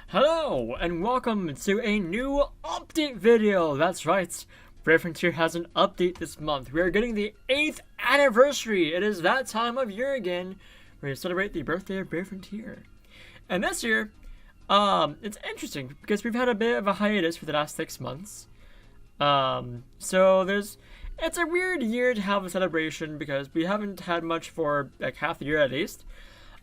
Hello, and welcome to a new update video. That's right, Brave Frontier has an update this month. We are getting the 8th anniversary. It is that time of year again where we celebrate the birthday of Brave Frontier. And this year, it's interesting because we've had a bit of a hiatus for the last 6 months. It's a weird year to have a celebration because we haven't had much for like half the year at least.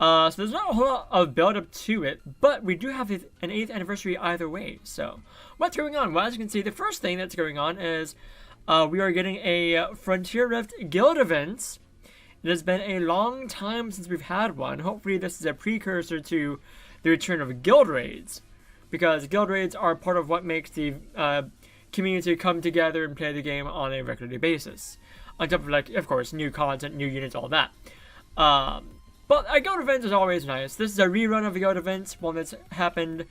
So there's not a whole lot of build up to it, but we do have an 8th anniversary either way. So what's going on? Well, as you can see, the first thing that's going on is we are getting a Frontier Rift guild event. It has been a long time since we've had one. Hopefully this is a precursor to the return of guild raids, because guild raids are part of what makes the community come together and play the game on a regular basis. On top of, like, of course, new content, new units, all that. But a guild event is always nice. This is a rerun of a guild event, one that's happened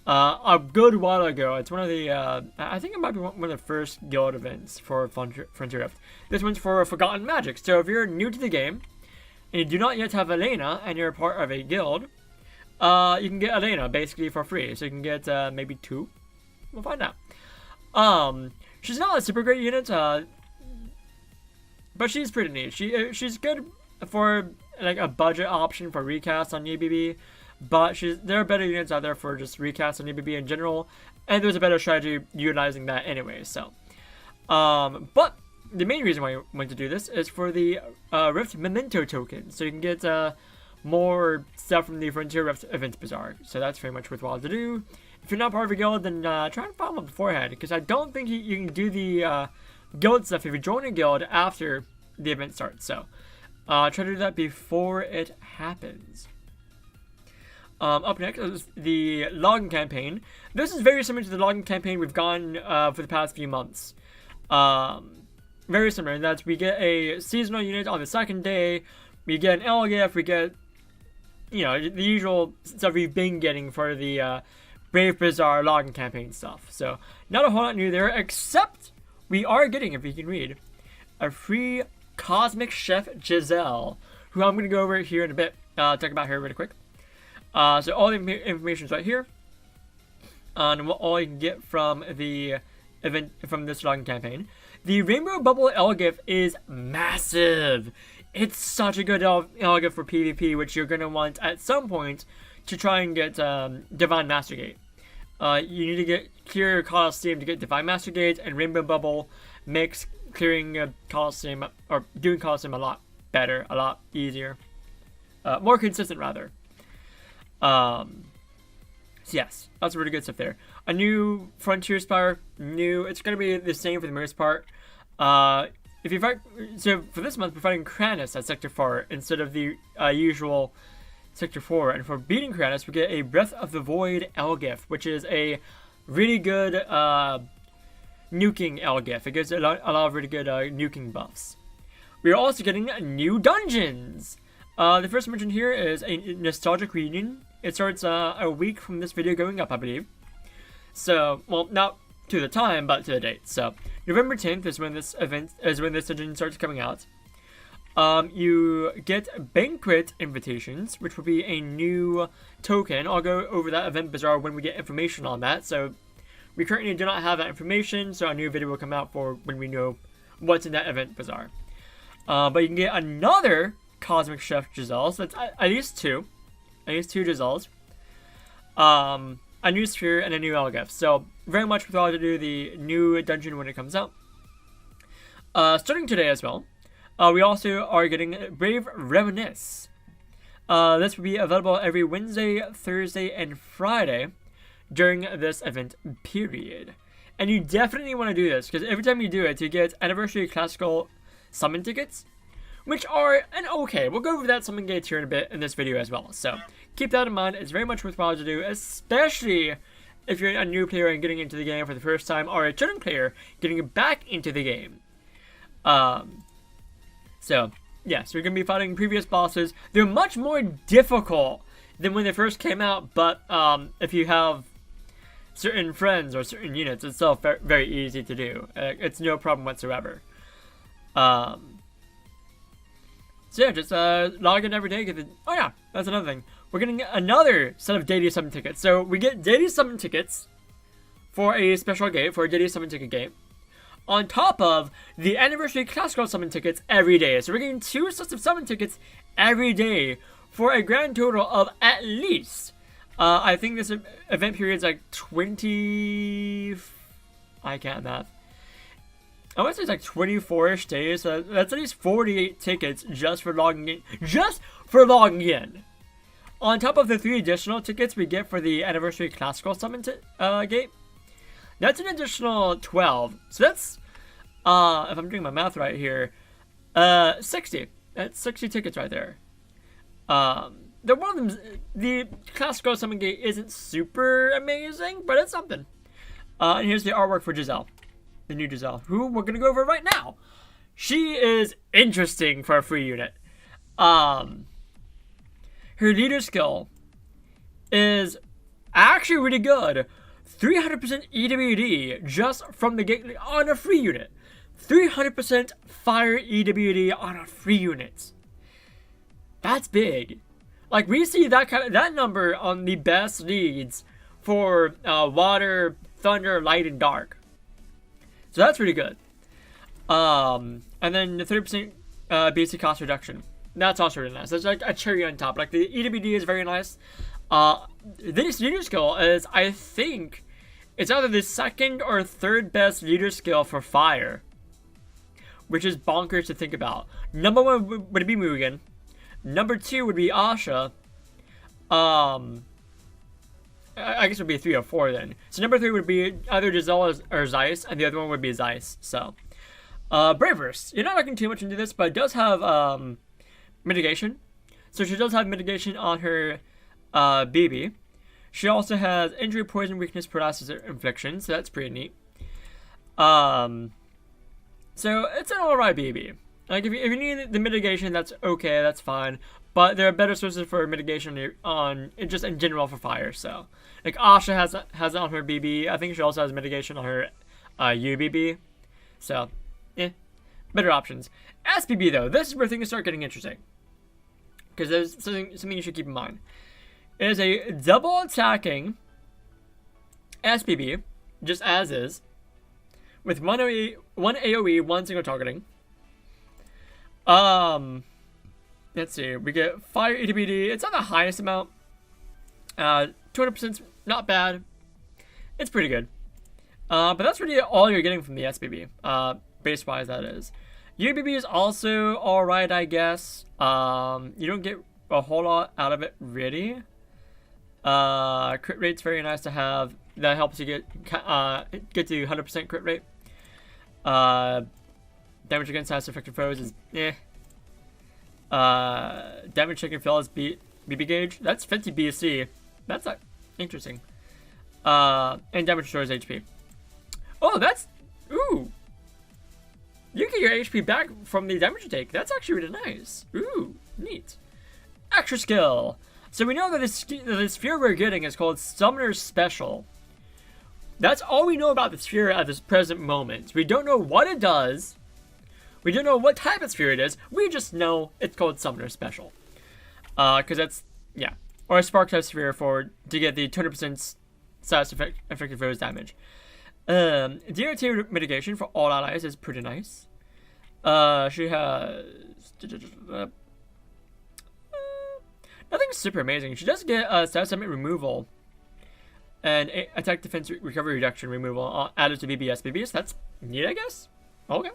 a good while ago. It's one of the, I think it might be one of the first guild events for Frontier Rift. This one's for Forgotten Magic. So if you're new to the game, and you do not yet have Elena, and you're a part of a guild, you can get Elena basically for free. So you can get maybe 2. We'll find out. She's not a super great unit, but she's pretty neat. She's good for like a budget option for recast on UBB, but there are better units out there for just recast on UBB in general, and there's a better strategy utilizing that anyway. So, but the main reason why I went to do this is for the Rift Memento token, so you can get more stuff from the Frontier Rift Event Bazaar. So that's very much worthwhile to do. If you're not part of a guild, then try and follow them beforehand, because I don't think you can do the guild stuff if you join a guild after the event starts. So try to do that before it happens. Up next is the logging campaign. This is very similar to the logging campaign we've gone for the past few months. Very similar in that we get a seasonal unit on the second day. We get an LGF, we get, you know, the usual stuff we've been getting for the Brave Bazaar logging campaign stuff. So not a whole lot new there, except we are getting, if you can read, a free Cosmic Chef Giselle, who I'm going to go over here in a bit, talk about her really quick. So all the information is right here on all you can get from the event, from this logging campaign. The Rainbow Bubble LGIF is massive. It's such a good LGIF for PvP, which you're going to want at some point to try and get Divine Master Gate. You need to clear your Coliseum to get Divine Master Gate, and Rainbow Bubble makes clearing Coliseum, or doing Coliseum, a lot better, a lot easier, more consistent rather. So yes, that's really good stuff there. A new Frontier Spire, it's going to be the same for the most part. If you fight, so for this month we're fighting Kranis at Sector 4 instead of the usual Sector 4, and for beating Kranis we get a Breath of the Void LGIF, which is a really good nuking LGIF. It gives a lot of really good nuking buffs. We are also getting new dungeons. The first mention here is a Nostalgic Reunion. It starts a week from this video going up, I believe. So, well, not to the time, but to the date. So, November 10th is when this dungeon starts coming out. You get Banquet Invitations, which will be a new token. I'll go over that event bazaar when we get information on that. So, we currently do not have that information, so a new video will come out for when we know what's in that event bazaar. But you can get another Cosmic Chef Giselle, so that's at least 2. At least 2 Giselles. A new Sphere and a new LGF. So, very much worthwhile to do the new dungeon when it comes out. Starting today as well, we also are getting Brave Reminisce. This will be available every Wednesday, Thursday, and Friday during this event period. And you definitely want to do this, because every time you do it, you get Anniversary Classical Summon tickets, which are okay. We'll go over that summon gates here in a bit in this video as well. So keep that in mind. It's very much worthwhile to do, especially if you're a new player and getting into the game for the first time, or a returning player getting back into the game. So yes, we're going to be fighting previous bosses. They're much more difficult than when they first came out, but if you have certain friends or certain units, it's still very easy to do. It's no problem whatsoever. So yeah, just log in every day. Oh yeah, that's another thing. we're getting another set of Deity Summon tickets. So we get Deity Summon tickets for a special gate, for a Deity Summon ticket gate, on top of the Anniversary Classical Summon tickets every day. So we're getting 2 sets of Summon tickets every day for a grand total of at least, I think this event period is like 20... I can't math. I want to say it's like 24-ish days, so that's at least 48 tickets just for logging in. Just for logging in! On top of the 3 additional tickets we get for the Anniversary Classical Summon gate, that's an additional 12. So that's, if I'm doing my math right here, 60. That's 60 tickets right there. The one of them, the Classical Summon gate isn't super amazing, but it's something. And here's the artwork for Giselle. The new Giselle, who we're going to go over right now. She is interesting for a free unit. Her leader skill is actually really good. 300% EWD just from the gate on a free unit. 300% fire EWD on a free unit. That's big. Like, we see that number on the best leads for water, thunder, light, and dark. So that's pretty good. And then the 30% basic cost reduction. That's also really nice. That's like a cherry on top. Like, the EWD is very nice. This leader skill is, I think, it's either the 2nd or 3rd best leader skill for fire, which is bonkers to think about. Number 1 would be Mugen. Number 2 would be Asha. I guess it would be 3 or 4 then. So number 3 would be either Giselle or Zeiss, and the other one would be Zeiss. So, Wedeghurst. You're not looking too much into this, but it does have mitigation. So she does have mitigation on her BB. She also has injury, poison, weakness, paralysis, infliction. So that's pretty neat. So it's an alright BB. Like, if you need the mitigation, that's okay, that's fine. But there are better sources for mitigation on just in general for fire. So, like, Asha has it on her BB. I think she also has mitigation on her UBB. So, better options. SBB though, this is where things start getting interesting, because there's something you should keep in mind. It is a double attacking SBB, just as is, with one AOE, 1 single targeting. Let's see, we get fire EWD. It's not the highest amount. 200%'s not bad. It's pretty good. But that's really all you're getting from the SBB. Base-wise, that is. UBB is also alright, I guess. You don't get a whole lot out of it, really. Crit rate's very nice to have. That helps you get to 100% crit rate. Damage against highest effective foes is damage taken fill is BB gauge. That's 50 BC. That's interesting. And damage restores HP. Oh, that's... Ooh. You get your HP back from the damage you take. That's actually really nice. Ooh, neat. Extra skill. So we know that the sphere we're getting is called Summoner's Special. That's all we know about the sphere at this present moment. We don't know what it does. We don't know what type of sphere it is. We just know it's called Summoner's Special. Because that's, yeah. Or a spark type sphere to get the 200% status effective foes damage. DOT mitigation for all allies is pretty nice. She has... nothing super amazing. She does get status element removal and attack defense recovery reduction removal added to BBS. That's neat, I guess. Okay.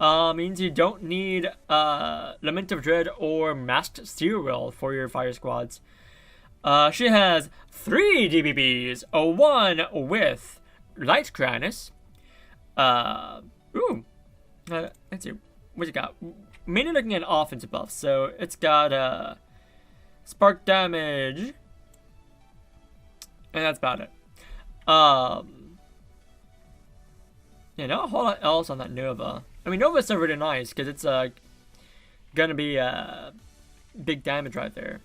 Means you don't need Lament of Dread or Masked Steel Will for your fire squads. She has 3 DBBs, a 1 with Light Cryanus. Let's see, what's it got? Mainly looking at offensive buffs, so it's got spark damage, and that's about it. Yeah, not a whole lot else on that Nova. I mean, Nova's still really nice because it's gonna be big damage right there.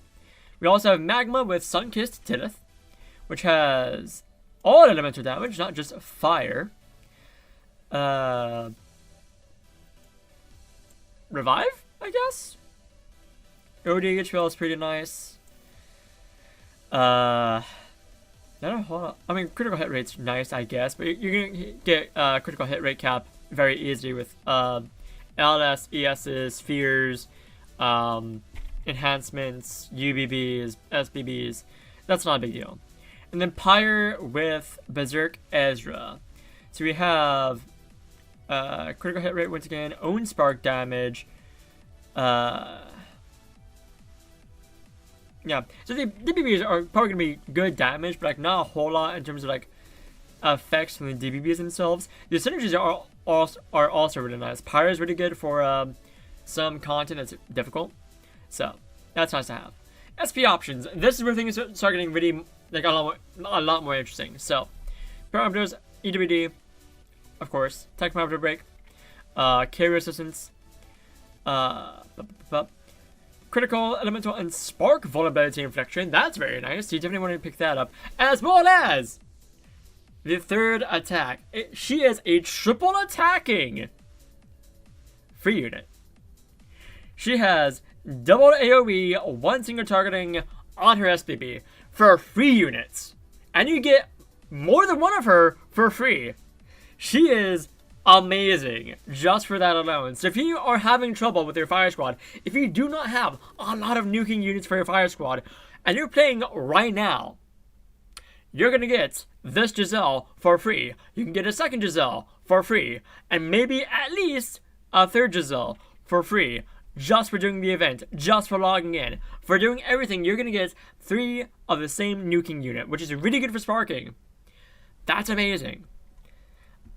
We also have Magma with Sunkissed Titheth, which has all elemental damage, not just fire. Revive, I guess? OD HPL is pretty nice. I mean, critical hit rate's nice, I guess, but you're gonna get critical hit rate cap very easily with LS, ESs, spheres, enhancements, UBBs, SBBs. That's not a big deal. And then Pyre with Berserk Ezra. So we have critical hit rate once again, own spark damage. Yeah, so the DBBs are probably gonna be good damage, but like not a whole lot in terms of like effects from the DBBs themselves. The synergies are also really nice. Pyre is really good for some content that's difficult, so that's nice to have. SP options. This is where things start getting really like a lot more interesting. So, parameters, EWD, of course, tech parameter break, carry resistance, critical, elemental, and spark vulnerability inflection. That's very nice. You definitely want to pick that up. As well as the third attack. She is a triple attacking free unit. She has double AoE, one single targeting on her SBB for free units. And you get more than one of her for free. She is amazing just for that alone. So if you are having trouble with your fire squad, if you do not have a lot of nuking units for your fire squad, and you're playing right now, you're gonna get this Giselle for free. You can get a second Giselle for free, and maybe at least a third Giselle for free, just for doing the event, just for logging in, for doing everything. You're gonna get 3 of the same nuking unit, which is really good for sparking. That's amazing.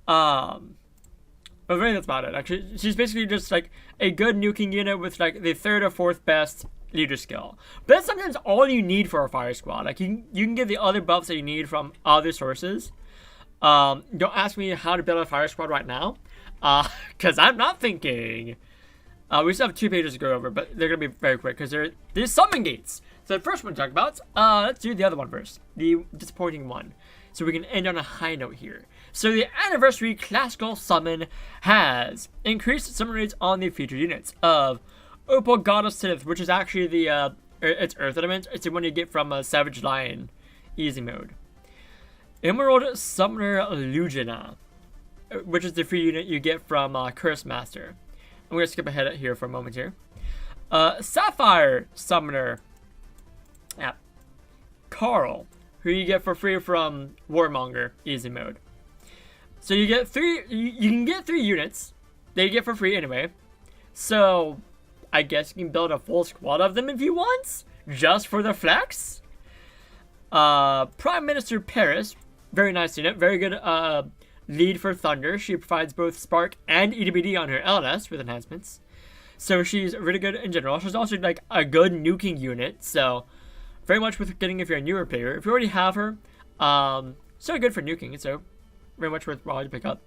But really, that's about it. Actually, she's basically just like a good nuking unit with like the 3rd or 4th best leader skill. But that's sometimes all you need for a fire squad. Like you can get the other buffs that you need from other sources. Don't ask me how to build a fire squad right now, because I'm not thinking. We still have 2 pages to go over, but they're gonna be very quick because there's summon gates. So the first one to talk about, let's do the other one first, the disappointing one, so we can end on a high note here. So the anniversary classical summon has increased summon rates on the featured units of Opal Goddess Sith, which is actually the it's Earth element. It's the one you get from Savage Lion, easy mode. Emerald Summoner Lugina, which is the free unit you get from Curse Master. I'm gonna skip ahead here for a moment here. Sapphire Summoner, Carl, who you get for free from Warmonger, easy mode. So you get 3. You can get 3 units that you get for free anyway. So I guess you can build a full squad of them if you want, just for the flex. Prime Minister Paris, very nice unit, very good lead for Thunder. She provides both Spark and EWD on her LNS with enhancements. So she's really good in general. She's also like a good nuking unit. So very much with getting if you're a newer player. If you already have her, so good for nuking. So very much worthwhile to pick up.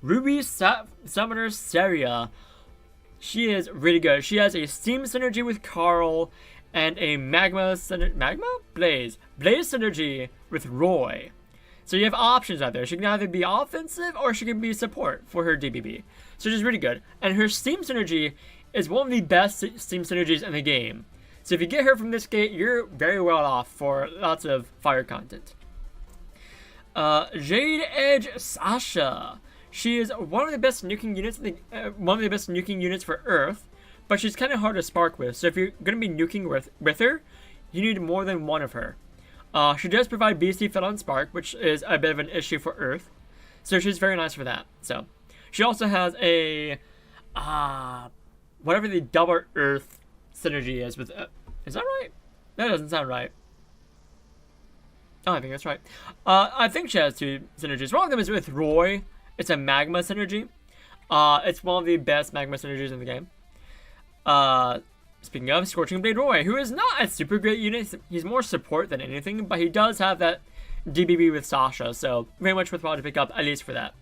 Ruby Summoner Seria. She is really good. She has a Steam synergy with Carl and a Blaze synergy with Roy. So you have options out there. She can either be offensive or she can be support for her DBB. So she's really good. And her Steam synergy is one of the best Steam synergies in the game. So if you get her from this gate, you're very well off for lots of fire content. Jade Edge Sasha. She is one of the best nuking units for Earth, but she's kind of hard to spark with. So if you're gonna be nuking with her, you need more than one of her. She does provide BC fill on spark, which is a bit of an issue for Earth. So she's very nice for that. So she also has a whatever the double Earth synergy is with. Is that right? That doesn't sound right. Oh, I think that's right. I think she has 2 synergies. One of them is with Roy. It's a magma synergy. It's one of the best magma synergies in the game. Speaking of, Scorching Blade Roy, who is not a super great unit. He's more support than anything, but he does have that DBB with Sasha, so very much worthwhile to pick up, at least for that.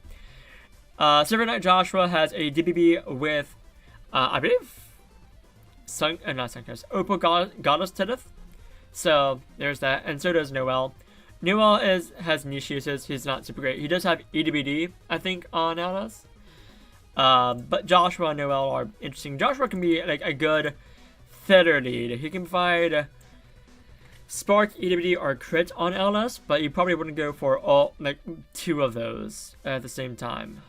Silver Knight Joshua has a DBB with, I believe, Opal Goddess Tidith. So there's that, and so does Noel. Noel has niche uses. He's not super great. He does have EWD, I think, on Alice. But Joshua and Noel are interesting. Joshua can be like a good feather lead. He can provide Spark, EWD, or crit on LS, but you probably wouldn't go for all, like, 2 of those at the same time.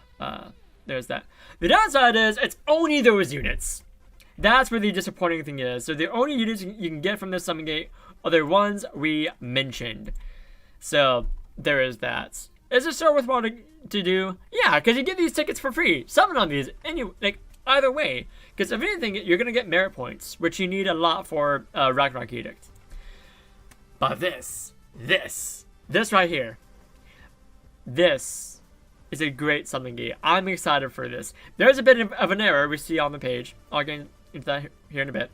There's that. The downside is, it's only those units. That's where the disappointing thing is. So the only units you can get from this summon gate are the ones we mentioned. So there is that. Is it so worthwhile to do? Yeah, because you get these tickets for free. Summon on these, like, either way. Because if anything, you're going to get merit points, which you need a lot for Ragnarok Edict. But this right here, this is a great summon gate. I'm excited for this. There's a bit of an error we see on the page. I'll get into that here in a bit.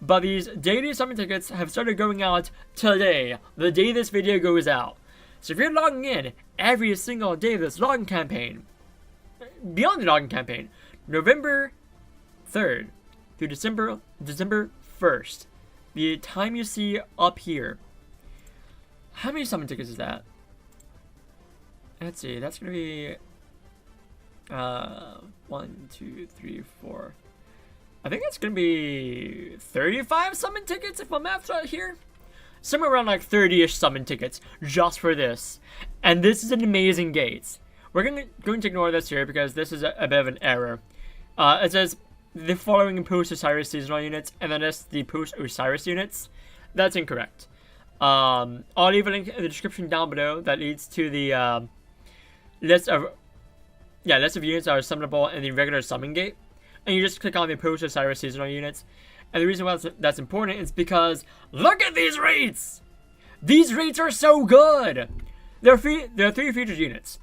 But these daily summon tickets have started going out today, the day this video goes out. So if you're logging in every single day of this login campaign, beyond the login campaign, November 3rd through December 1st, the time you see up here. How many summon tickets is that? Let's see, that's gonna be 1, 2, 3, 4. I think it's gonna be 35 summon tickets if my math's right here. Somewhere around like 30-ish summon tickets just for this. And this is an amazing gate. We're going to ignore this here because this is a bit of an error. It says the following post-Osiris seasonal units, and then it's the post-Osiris units. That's incorrect. I'll leave a link in the description down below that leads to the list of units that are summonable in the regular summon gate. And you just click on the post-Osiris seasonal units. And the reason why that's important is because look at these rates! These rates are so good! There are 3 featured units.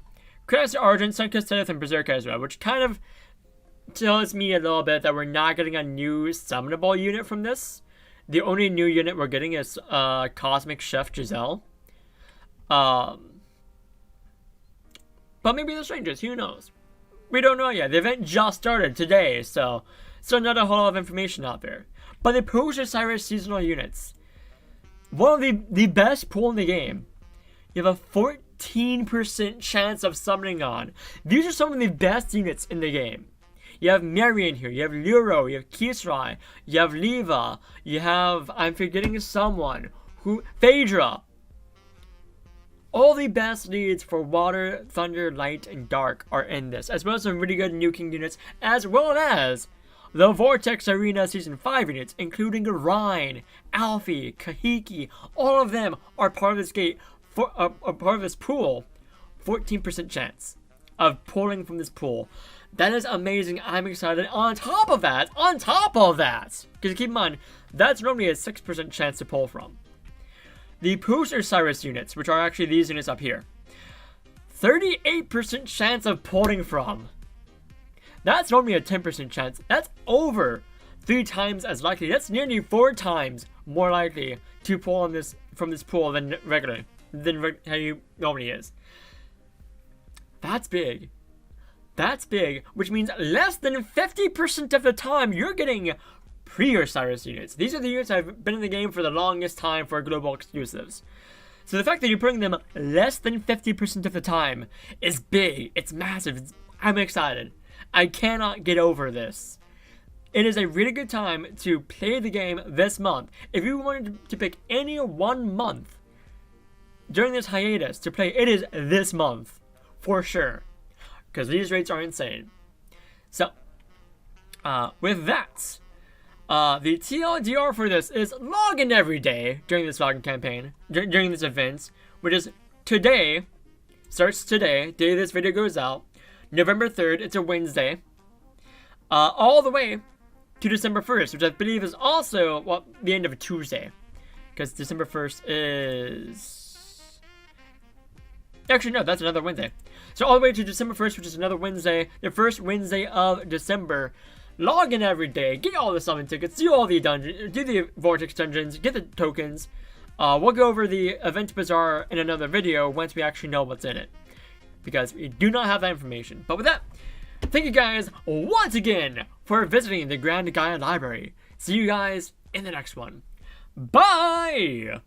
Credits Argent, Sunkist, Tenth, and Berserk Ezra, which kind of tells me a little bit that we're not getting a new summonable unit from this. The only new unit we're getting is Cosmic Chef Giselle. But maybe the strangers, who knows? We don't know yet. The event just started today, so not a whole lot of information out there. But the post-Osiris seasonal units, one of the best pull in the game. You have a 14% chance of summoning on. These are some of the best units in the game. You have Maron here, you have Luro, you have Kisrai, you have Leva, you have, I'm forgetting someone, Phaedra. All the best leads for Water, Thunder, Light, and Dark are in this, as well as some really good New King units, as well as the Vortex Arena Season 5 units, including Rhine, Alfie, Kahiki. All of them are part of this gate, are part of this pool. 14% chance of pulling from this pool. That is amazing. I'm excited. On top of that, because keep in mind, that's normally a 6% chance to pull from. The post-Osiris units, which are actually these units up here, 38% chance of pulling from. That's normally a 10% chance. That's over 3 times as likely. That's nearly 4 times more likely to pull on from this pool than how you normally is. That's big. That's big, which means less than 50% of the time you're getting pre-Osiris units. These are the units that have been in the game for the longest time for global exclusives. So the fact that you're putting them less than 50% of the time is big. It's massive. I'm excited. I cannot get over this. It is a really good time to play the game this month. If you wanted to pick any one month during this hiatus to play, it is this month for sure, because these rates are insane. So with that, the TLDR for this is log in every day during this login campaign, during this event, which is today, starts today, day this video goes out, November 3rd, it's a Wednesday, all the way to December 1st, which I believe is also, the end of a Tuesday, because December 1st is, actually no, that's another Wednesday. So all the way to December 1st, which is another Wednesday, the first Wednesday of December. Log in every day, get all the summon tickets, do all the dungeons, do the Vortex dungeons, get the tokens. We'll go over the Event Bazaar in another video once we actually know what's in it, because we do not have that information. But with that, thank you guys once again for visiting the Grand Gaia Library. See you guys in the next one. Bye!